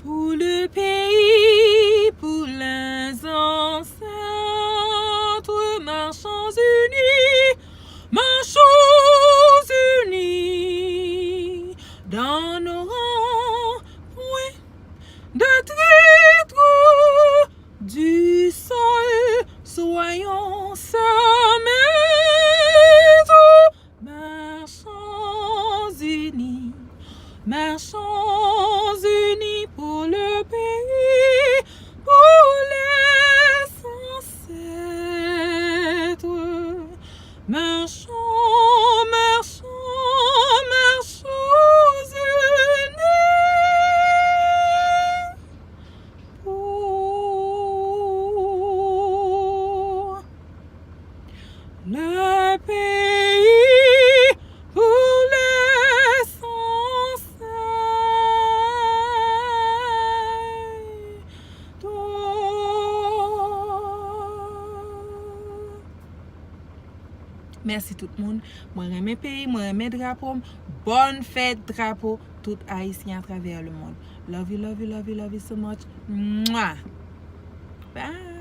pour le pays, pour les ancêtres, marchons unis, dans nos rangs, point de titre du sol, soyons sa maison, marchons unis pour le pays, pour les ancêtres, marchons unis pour le pays, pour les ancêtres. Merci tout le monde. Moi j'aime pays, moi j'aime drapeau. Bonne fête drapeau tout haïtien à travers le monde. Love you, love you, love you, love you so much. Mwah. Bye.